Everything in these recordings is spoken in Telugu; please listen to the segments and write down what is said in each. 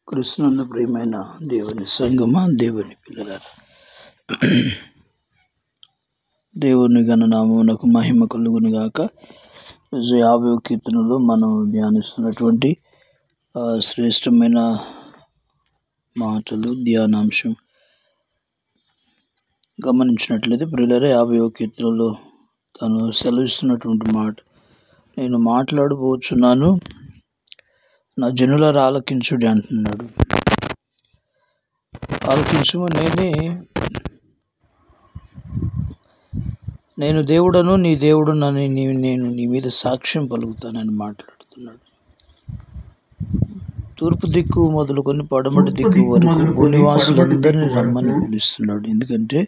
క్రీస్తునందు ప్రియమైన దేవుని సంగమా, దేవుని పిల్లలారా, దేవుని ఘననామమునకు మహిమ కలుగును గాక. 50వ కీర్తనలో మనం ధ్యానిస్తున్నటువంటి శ్రేష్టమైన మాటలు, ధ్యానాంశం గమనించినట్లయితే ప్రియులారా, 50వ కీర్తనలో తను సెలవిస్తున్నటువంటి మాట, నేను మాట్లాడబోచున్నాను, నా జనులారా ఆలకించుడి అంటున్నాడు. ఆలకించుము, నేను దేవుడను, నీ దేవుడునని నేను నీ మీద సాక్ష్యం పలుకుతానని మాట్లాడుతున్నాడు. తూర్పు దిక్కు మొదలుకొని పడమటి దిక్కు వరకు భూనివాసులందరినీ రమ్మని పిలుస్తున్నాడు. ఎందుకంటే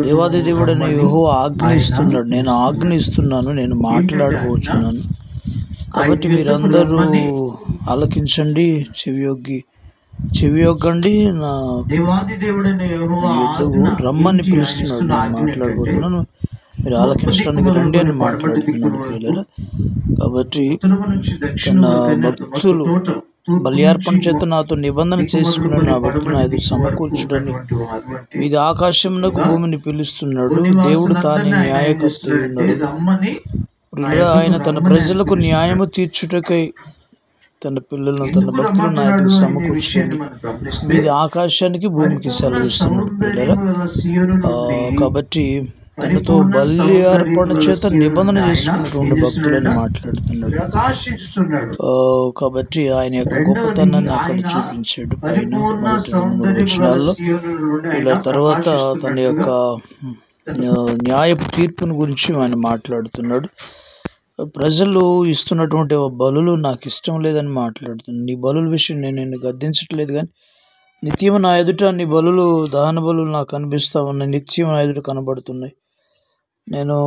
దేవాది దేవుడని యెహోవా ఆజ్ఞ ఇస్తున్నాడు. నేను ఆజ్ఞ ఇస్తున్నాను, నేను మాట్లాడబోచున్నాను. కాబట్టి మీరందరూ ఆలకించండి, చెవియొగ్గండి, నా యుద్ధకు రమ్మని పిలుస్తున్నాడు. నేను మాట్లాడబోతున్నాను, మీరు ఆలకించడానికి రండి అని మాట్లాడుతున్నాడు పిల్లలు. కాబట్టి తన భక్తులు బలియార్పణ చేత నాతో నిబంధన చేసుకుని నా భక్తులను ఐదు సమకూర్చుడని ఇది ఆకాశమునకు భూమిని పిలుస్తున్నాడు. దేవుడు తానే న్యాయకర్త ఉన్నాడు. ఆయన తన ప్రజలకు న్యాయము తీర్చుటకై తన పిల్లలను, తన భక్తులను నా ఎదుగు సమకూర్చండి. ఇది ఆకాశానికి భూమికి సెలవిస్తున్నాడు పిల్లలు. కాబట్టి తనతో బలి అర్పణ చేత నిబంధన చేసుకున్నటువంటి భక్తులని మాట్లాడుతున్నాడు. కాబట్టి ఆయన యొక్క గొప్పతనాన్ని అక్కడ చూపించాడు పైన వచనాల్లో. ఇలా తర్వాత తన యొక్క న్యాయపు తీర్పుని గురించి ఆయన మాట్లాడుతున్నాడు. ప్రజలు ఇస్తున్నటువంటి బలులు నాకు ఇష్టం లేదని మాట్లాడుతున్నాను. నీ బలుల విషయం నేను గద్దించట్లేదు, కానీ నిత్యం నా ఎదుట నీ బలులు, దహన బలులు నాకు కనిపిస్తా ఉన్నాయి, నిత్యం నా ఎదుట కనబడుతున్నాయి. నేను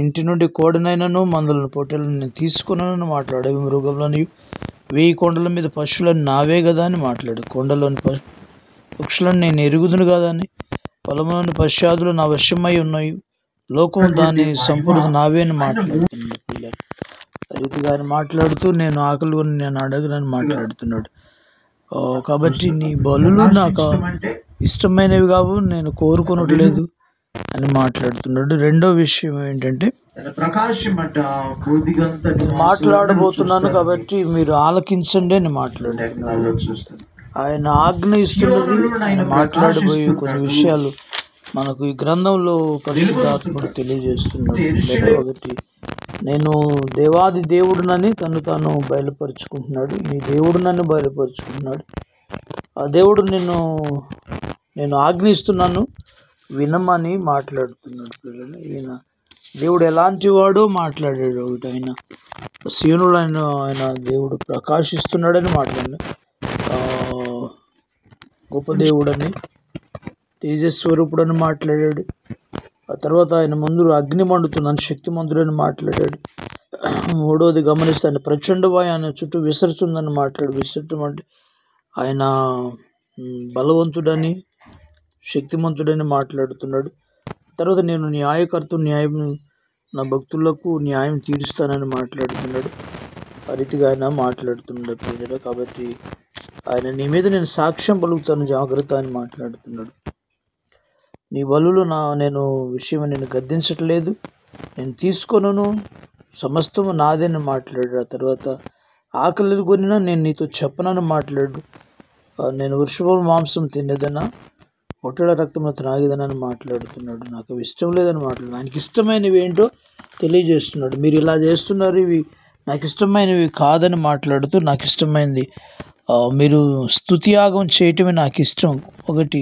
ఇంటి నుండి కోడనైనను మందులను పొట్టెలను నేను తీసుకున్నానని మాట్లాడు. మృగంలోని 1000 కొండల మీద పశువులను నావే కదా అని మాట్లాడు. కొండలోని పక్షులను నేను ఎరుగుదును కదా అని, పొలంలోని పశ్చాదులు నా వశమై ఉన్నాయి, లోకం దాని సంపూర్ణ నావే అని మాట్లాడుతున్నాడు పిల్లలు. రీతిగా ఆయన మాట్లాడుతూ నేను ఆకలి నేను అడగనని మాట్లాడుతున్నాడు. కాబట్టి నీ బలులు నాకు ఇష్టమైనవి కావు, నేను కోరుకునట్లేదు అని మాట్లాడుతున్నాడు. రెండో విషయం ఏంటంటే, మాట్లాడబోతున్నాను కాబట్టి మీరు ఆలకించండి అని మాట్లాడుతున్నాడు. ఆయన ఆజ్ఞ ఇస్తున్నది, ఆయన మాట్లాడబోయే కొన్ని విషయాలు మనకు ఈ గ్రంథంలో పరిశుద్ధాత్ముడు తెలియజేస్తున్నాడు. కాబట్టి నేను దేవాది దేవుడునని తాను బయలుపరుచుకుంటున్నాడు. నీ దేవుడు నన్ను బయలుపరుచుకుంటున్నాడు. ఆ దేవుడు నేను ఆజ్ఞ ఇస్తున్నాను, వినమని మాట్లాడుతున్నాడు పిల్లలు. ఈయన దేవుడు ఎలాంటి వాడో మాట్లాడాడు. ఒకటి ఆయన సీనుడు, ఆయన దేవుడు ప్రకాశిస్తున్నాడని మాట్లాడాడు. గొప్ప దేవుడని, తేజస్వరూపుడని మాట్లాడాడు. ఆ తర్వాత ఆయన ముందు అగ్ని మండుతున్నాను, శక్తిమంతుడని మాట్లాడాడు. మూడవది గమనిస్తే ఆయన ప్రచండవాయు ఆయన చుట్టూ విసరుతుందని విసరటం అంటే ఆయన బలవంతుడని, శక్తిమంతుడని మాట్లాడుతున్నాడు. తర్వాత నేను న్యాయకర్త, నా భక్తులకు న్యాయం తీరుస్తానని మాట్లాడుతున్నాడు. ఆ రీతిగా ఆయన మాట్లాడుతున్నాడు ప్రజలు. కాబట్టి ఆయన నీ మీద నేను సాక్ష్యం పలుకుతాను, జాగ్రత్త అని మాట్లాడుతున్నాడు. నీ బలులు నేను నేను గద్దించట్లేదు, నేను తీసుకొనను, సమస్తము నాదేని మాట్లాడు. ఆ తర్వాత ఆకలి కొనినా నేను నీతో చెప్పనని మాట్లాడు. నేను వృషభ మాంసం తినేదనా, ఒట్టెల రక్తంలో త్రాగేదనని మాట్లాడుతున్నాడు. నాకు ఇష్టం లేదని మాట్లాడు. ఆయనకి ఇష్టమైనవి ఏంటో తెలియజేస్తున్నాడు. మీరు ఇలా చేస్తున్నారు, ఇవి నాకు ఇష్టమైనవి కాదని మాట్లాడుతూ, నాకు ఇష్టమైనది మీరు స్తుతియాగం చేయటమే నాకు ఇష్టం. ఒకటి.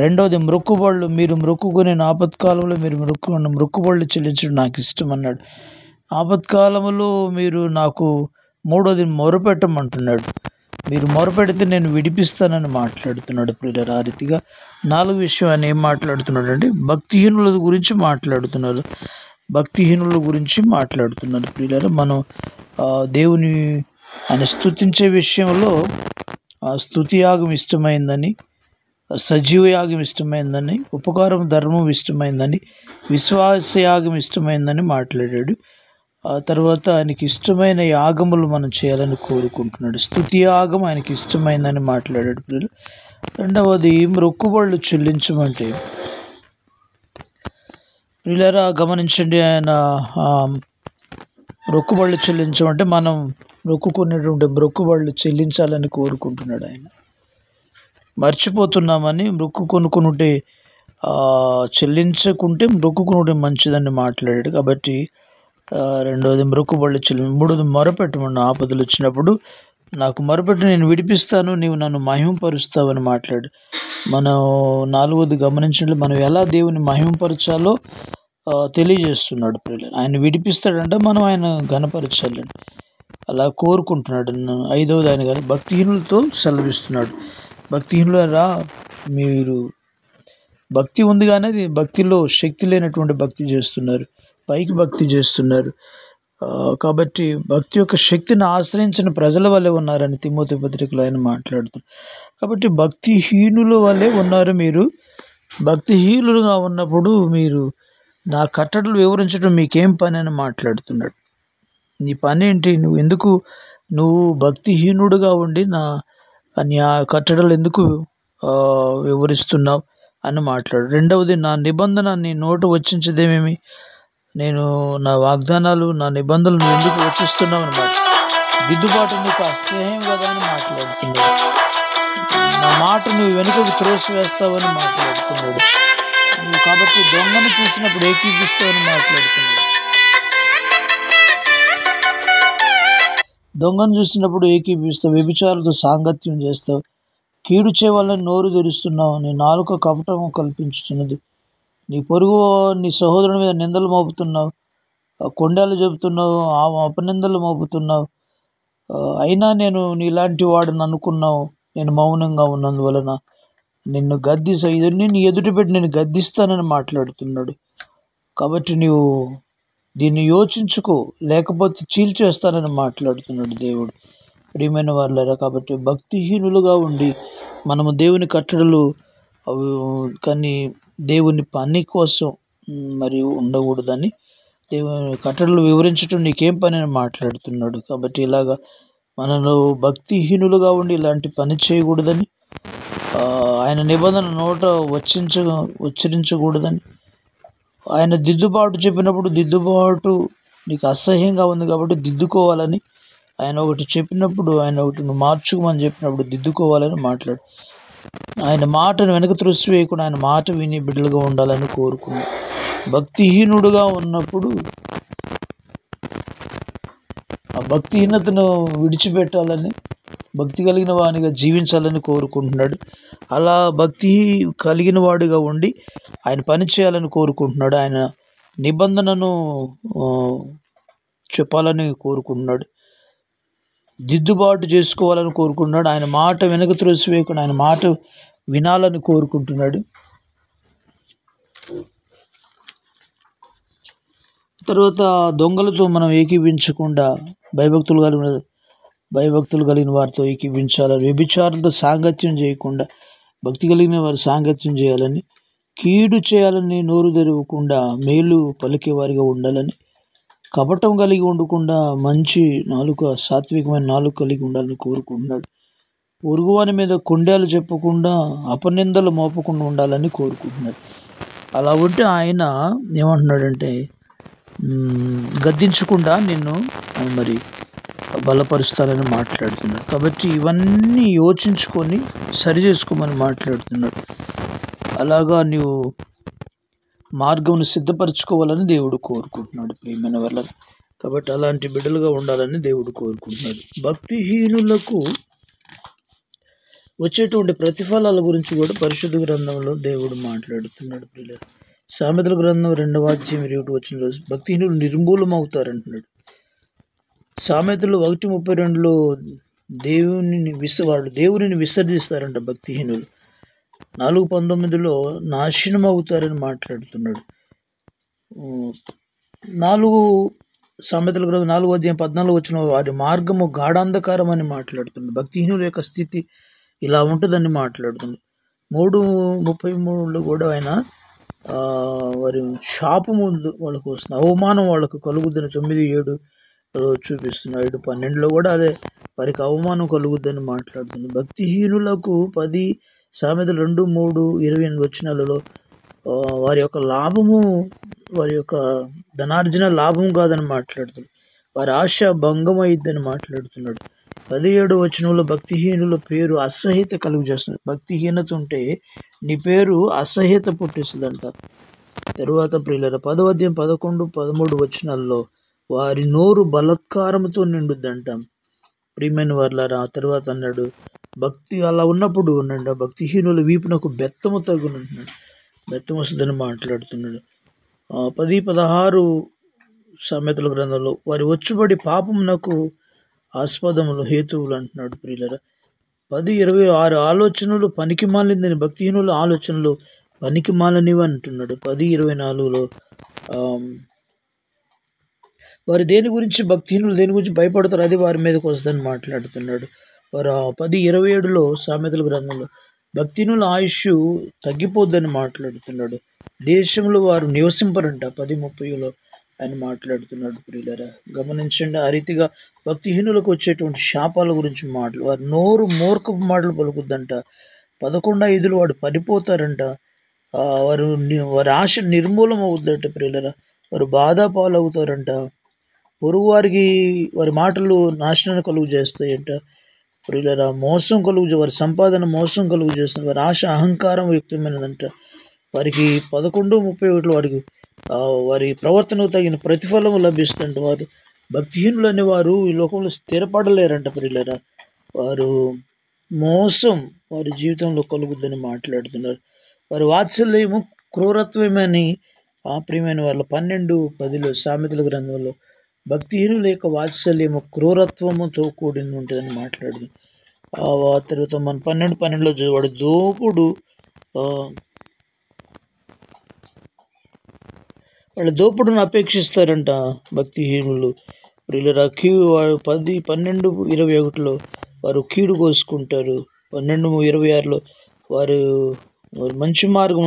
రెండవది మొక్కుబళ్ళు, మీరు మొక్కుకునే ఆపత్కాలంలో మీరు మొక్కుబళ్ళు చెల్లించడం నాకు ఇష్టం అన్నాడు. ఆపత్కాలంలో మీరు నాకు మూడోది మొరపెట్టమంటున్నాడు. మీరు మొరపెడితే నేను విడిపిస్తానని మాట్లాడుతున్నాడు ప్రియులారా. ఆ రీతిగా 4 విషయం ఆయన ఏం మాట్లాడుతున్నాడు అంటే, భక్తిహీనుల గురించి మాట్లాడుతున్నారు. భక్తిహీనుల గురించి మాట్లాడుతున్నారు ప్రియులారా. మనం దేవుని ఆయన స్తుతించే విషయంలో స్తుతియాగం ఇష్టమైందని, సజీవయాగం ఇష్టమైందని, ఉపకారం ధర్మం ఇష్టమైందని, విశ్వాసయాగం ఇష్టమైందని మాట్లాడాడు. ఆ తర్వాత ఆయనకి ఇష్టమైన యాగములు మనం చేయాలని కోరుకుంటున్నాడు. స్తుతి యాగం ఆయనకి ఇష్టమైందని మాట్లాడాడు పిల్లలు. రెండవది మొక్కుబళ్ళు చెల్లించమంటే పిల్లరా గమనించండి, ఆయన మొక్కుబళ్ళు చెల్లించమంటే మనం మొక్కుకునేటువంటి మొక్కుబళ్ళు చెల్లించాలని కోరుకుంటున్నాడు. ఆయన మర్చిపోతున్నామని మొక్కుకొనుకుంటే చెల్లించకుంటే మొక్కుకునుంటే మంచిదని మాట్లాడాడు. కాబట్టి రెండవది మొక్కుబళ్ళు మూడవది మొరపెట్టమన్న ఆపదలు వచ్చినప్పుడు నాకు మొరపెట్టి నేను విడిపిస్తాను, నీవు నన్ను మహిమపరుస్తావని మాట్లాడు. మనం నాలుగవది గమనించండి, మనం ఎలా దేవుని మహిమపరచాలో తెలియజేస్తున్నాడు పిల్లలు. ఆయన విడిపిస్తాడంటే మనం ఆయన ఘనపరచాలండి, అలా కోరుకుంటున్నాడు. ఐదవది ఆయన కానీ భక్తిహీనులతో సెలవిస్తున్నాడు. భక్తిహీనులరా, మీరు భక్తి ఉంది కానీ అది భక్తిలో శక్తి లేనటువంటి భక్తి చేస్తున్నారు, పైకి భక్తి చేస్తున్నారు. కాబట్టి భక్తి యొక్క శక్తిని ఆశ్రయించిన ప్రజల వల్లే ఉన్నారని తిమోతి పత్రికలో ఆయన మాట్లాడుతున్నారు. కాబట్టి భక్తిహీనుల వల్లే ఉన్నారు మీరు. భక్తిహీనులుగా ఉన్నప్పుడు మీరు నా కట్టడలు వివరించడం మీకేం పని అని మాట్లాడుతున్నాడు. నీ పని ఏంటి? నువ్వు భక్తిహీనుడుగా ఉండి నా కట్టడలు ఎందుకు వివరిస్తున్నావు అని మాట్లాడు. రెండవది, నా నిబంధన నీ నోట వచ్చించదేమేమి, నేను నా వాగ్దానాలు నా నిబంధనలు నువ్వు ఎందుకు వచ్చిస్తున్నావు అనమాట. దిద్దుబాటు నీకు అసహ్యం కదా అని మాట్లాడుతున్నాడు. నా మాట నువ్వు వెనుకకు త్రోసివేస్తావని మాట్లాడుతున్నాడు. నువ్వు కాబట్టి దొంగను చూసినప్పుడు ఏకీపిస్తావని మాట్లాడుతున్నాడు. దొంగను చూసినప్పుడు ఏకీపిస్తావు, వ్యభిచారులతో సాంగత్యం చేస్తావు, కీడు చేయవాలని నోరు తెరుస్తున్నావు, నీ నాలుక కపటం కల్పించుతున్నది, నీ పొరుగు నీ సహోదరుని మీద నిందలు మోపుతున్నావు, కొండలు చెబుతున్నావు, అపనిందలు మోపుతున్నావు. అయినా నేను నీలాంటి వాడిని అనుకున్నావు, నేను మౌనంగా ఉన్నందువలన నిన్ను ఇదన్నీ నీ ఎదుటి పెట్టి నేను గద్దిస్తానని మాట్లాడుతున్నాడు. కాబట్టి నీవు దీన్ని యోచించుకో, లేకపోతే చీల్చేస్తానని మాట్లాడుతున్నాడు దేవుడు. ప్రియమైన వాళ్ళారా, కాబట్టి భక్తిహీనులుగా ఉండి మనము దేవుని కట్టడలు కానీ దేవుని పని కోసం మరి ఉండకూడదని, దేవుని కట్టడలు వివరించడం నీకేం పని అని మాట్లాడుతున్నాడు. కాబట్టి ఇలాగా మనలో భక్తిహీనులుగా ఉండి ఇలాంటి పని చేయకూడదని, ఆయన నిబంధన నోట ఉచ్చరించకూడదని, ఆయన దిద్దుబాటు చెప్పినప్పుడు దిద్దుబాటు నీకు అసహ్యంగా ఉంది కాబట్టి దిద్దుకోవాలని, ఆయన ఒకటి చెప్పినప్పుడు ఆయన ఒకటి నువ్వు మార్చుకోమని చెప్పినప్పుడు దిద్దుకోవాలని మాట్లాడు. ఆయన మాటను వెనక త్రోసివేయకుండా ఆయన మాట విని బిడ్డలుగా ఉండాలని కోరుకున్నాడు. భక్తిహీనుడుగా ఉన్నప్పుడు ఆ భక్తిహీనతను విడిచిపెట్టాలని, భక్తి కలిగిన వాడిగా జీవించాలని కోరుకుంటున్నాడు. అలా భక్తి కలిగిన వాడిగా ఉండి ఆయన పని చేయాలని కోరుకుంటున్నాడు. ఆయన నిబంధనను చెప్పాలని కోరుకుంటున్నాడు, దిద్దుబాటు చేసుకోవాలని కోరుకుంటున్నాడు. ఆయన మాట వెనక త్రోసివేయకుండా ఆయన మాట వినాలని కోరుకుంటున్నాడు. తర్వాత దొంగలతో మనం ఏకీపించకుండా భయభక్తులు కలిగిన వారితో ఏకీపించాలని, వ్యభిచారులతో సాంగత్యం చేయకుండా భక్తి కలిగిన వారు సాంగత్యం చేయాలని, కీడు చేయాలని నోరు తెరవకుండా మేలు పలికేవారిగా ఉండాలని, కపటం కలిగి ఉండకుండా మంచి నాలుక, సాత్వికమైన నాలుక కలిగి ఉండాలని కోరుకుంటున్నాడు. పొరుగువాని మీద కొండలు చెప్పకుండా అపనిందలు మోపకుండా ఉండాలని కోరుకుంటున్నాడు. అలా ఉంటే ఆయన ఏమంటున్నాడంటే, గద్దించకుండా నిన్ను మరి బలపరుస్తానని మాట్లాడుతున్నాడు. కాబట్టి ఇవన్నీ యోచించుకొని సరి చేసుకోమని మాట్లాడుతున్నాడు. అలాగా నీవు మార్గంను సిద్ధపరచుకోవాలని దేవుడు కోరుకుంటున్నాడు ప్రియమైన వాళ్ళ. కాబట్టి అలాంటి బిడ్డలుగా ఉండాలని దేవుడు కోరుకుంటున్నాడు. భక్తిహీనులకు వచ్చేటువంటి ప్రతిఫలాల గురించి కూడా పరిశుద్ధ గ్రంథంలో దేవుడు మాట్లాడుతున్నాడు ప్రియుల. సామెతల గ్రంథం 2వ అధ్యాయం 21 రోజు భక్తిహీనులు నిర్మూలమవుతారంటున్నాడు. సామెతలు 1:32లో దేవునిని విసర్జిస్తారంట భక్తిహీనులు. 4:19లో నాశనం అవుతారని మాట్లాడుతున్నాడు. సామెతల గ్రంథం 4వ అధ్యాయం 14 వారి మార్గము గాఢాంధకారం అని మాట్లాడుతున్నాడు. భక్తిహీనుల యొక్క స్థితి ఇలా ఉంటుందని మాట్లాడుతున్నాడు. 3:33లో కూడా ఆయన వారి శాపము వాళ్ళకు వస్తుంది, అవమానం వాళ్ళకు కలుగుద్దని 9:7 చూపిస్తున్నాడు. 7:12 కూడా అదే, వారికి అవమానం కలుగుద్దని మాట్లాడుతుంది. భక్తిహీనులకు 10 సామెతలు 2:3-28 వారి యొక్క లాభము, వారి యొక్క ధనార్జన లాభం కాదని మాట్లాడుతుంది. వారి ఆశ భంగం అయిద్దని మాట్లాడుతున్నాడు. 17 భక్తిహీనుల పేరు అసహ్యత కలుగు చేస్తుంది. భక్తిహీనత ఉంటే నీ పేరు అసహ్యత పుట్టిస్తుందంట. తరువాత ప్రియులారా 10:11-13 వారి నోరు బలత్కారంతో నిండుద్దంట. ప్రియమైన వారులారా, ఆ తర్వాత అన్నాడు, భక్తి అలా ఉన్నప్పుడు ఉన్నాడు, భక్తిహీనుల వీపునకు బెత్తము తగునంటున్నాడు. బెత్తం వస్తుందని మాట్లాడుతున్నాడు. 10-16 సామెతల గ్రంథంలో వారి వచ్చుబడి పాపమునకు ఆస్పదములు హేతువులు అంటున్నాడు. ప్రియులరా 10:26 ఆలోచనలు పనికి మాలిందని, భక్తిహీనుల ఆలోచనలు పనికి మాలనివి అంటున్నాడు. 10:24 వారు దేని గురించి, భక్తిహీనులు దేని గురించి భయపడతారు, అది వారి మీదకి వస్తుందని మాట్లాడుతున్నాడు. వారు 10:27 సామెతల గ్రంథంలో భక్తిహీనుల ఆయుష్ తగ్గిపోద్దని మాట్లాడుతున్నాడు. దేశంలో వారు నివసింపరంట 10:30 ఆయన మాట్లాడుతున్నాడు. ప్రియులరా గమనించండి, ఆ రీతిగా భక్తిహీనులకు వచ్చేటువంటి శాపాల గురించి మాటలు, వారి నోరు మూర్ఖపు మాటలు పలుకుద్దంట. 11:5 వాడు పడిపోతారంట. వారి ఆశ నిర్మూలం అవుద్దంట. ప్రియులరా వారు బాధ పాలవుతారంట. పొరుగు వారికి వారి మాటలు నాశనాన్ని కలుగు చేస్తాయంట. ప్రియులరా మోసం వారి సంపాదన మోసం కలుగు చేస్తుంది. వారి ఆశ అహంకారం వ్యక్తమైనదంట. వారికి 11:31 వారి ప్రవర్తనకు తగిన ప్రతిఫలం లభిస్తుంట. వారు భక్తిహీనులు అనే వారు ఈ లోకంలో స్థిరపడలేరంట. ప్రియులరా వారు మోసం వారి జీవితంలో కలుగుద్దని మాట్లాడుతున్నారు. వారి వాత్సల్యము క్రూరత్వమని ప్రియమైన వాళ్ళ 12:10 సామెతల గ్రంథంలో భక్తిహీనుల యొక్క వాత్సల్యము క్రూరత్వముతో కూడి ఉంటుందని మాట్లాడుతుంది. ఆ తర్వాత మన 12:12 వాడు వాళ్ళ దోపుడును అపేక్షిస్తారంట భక్తిహీనులు. ప్రియులరా 12:21 వారు కీడు కోసుకుంటారు. 12:26 వారు మంచి మార్గం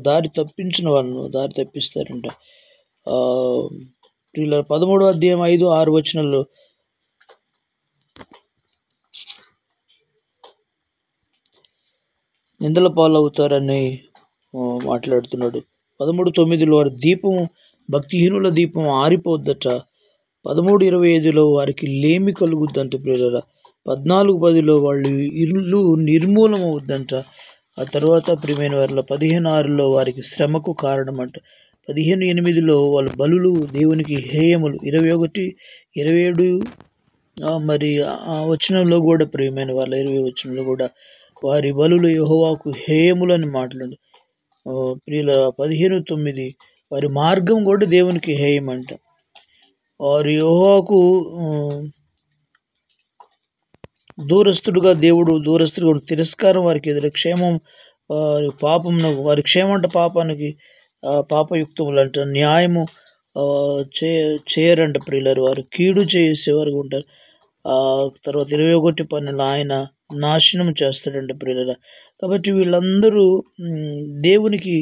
దారి తప్పించిన వాళ్ళను దారి తప్పిస్తారంట. ప్రియులరా 13:5-6 నిందల పాలవుతారని మాట్లాడుతున్నాడు. 13:9 వారి దీపం, భక్తిహీనుల దీపం ఆరిపోద్దట. 13:25 వారికి లేమి కలుగుద్దంట. ప్రియులరా 14:10 వాళ్ళు ఇల్లు నిర్మూలం అవుద్దంట. ఆ తర్వాత ప్రియమైన వారిలో 15:6 వారికి శ్రమకు కారణమంట. 15:8 వాళ్ళ బలులు దేవునికి హేయములు. 21-27 మరి వచనంలో కూడా ప్రియమైన వాళ్ళ 20 కూడా వారి బలులు యెహోవాకు హేయములని మాట్లాడు. ప్రియుల 15:9 వారి మార్గం కూడా దేవునికి హేయమంట. వారి యెహోవాకు దూరస్తుడుగా తిరస్కారం వారికి ఎదురు క్షేమం వారి క్షేమంట పాపానికి పాపయుక్తములంట. న్యాయము చేయరంట. ప్రియులరు వారు కీడు చేసేవారు ఉంటారు. తర్వాత 21:12 ఆయన నాశనం చేస్తాడంట. ప్రియులరా కాబట్టి వీళ్ళందరూ దేవునికి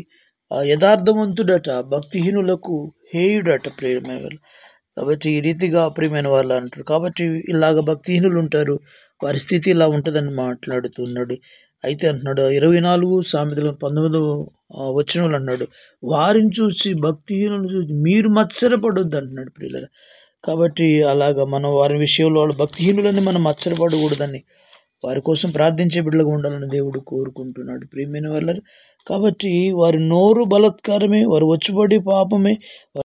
యథార్థవంతుడట, భక్తిహీనులకు హేయుడట. ప్రియమైన వాళ్ళు కాబట్టి ఈ రీతిగా ప్రియమైన వాళ్ళు అంటారు. కాబట్టి ఇలాగ భక్తిహీనులు ఉంటారు, వారి స్థితి ఇలా ఉంటుందని మాట్లాడుతున్నాడు. అయితే అంటున్నాడు 24 సామెతలు 19 అన్నాడు, వారిని చూసి భక్తిహీనులను చూసి మీరు మత్సరపడొద్దు అంటున్నాడు. ప్రియులరా కాబట్టి అలాగా మనం వారి విషయంలో వాళ్ళు భక్తిహీనులని మనం మత్సరపడకూడదని, వారి కోసం ప్రార్థించే బిడ్డలుగా ఉండాలని దేవుడు కోరుకుంటున్నాడు. ప్రియమైన వాళ్ళ కాబట్టి వారి నోరు బలత్కారమే, వారు వచ్చుబడి పాపమే,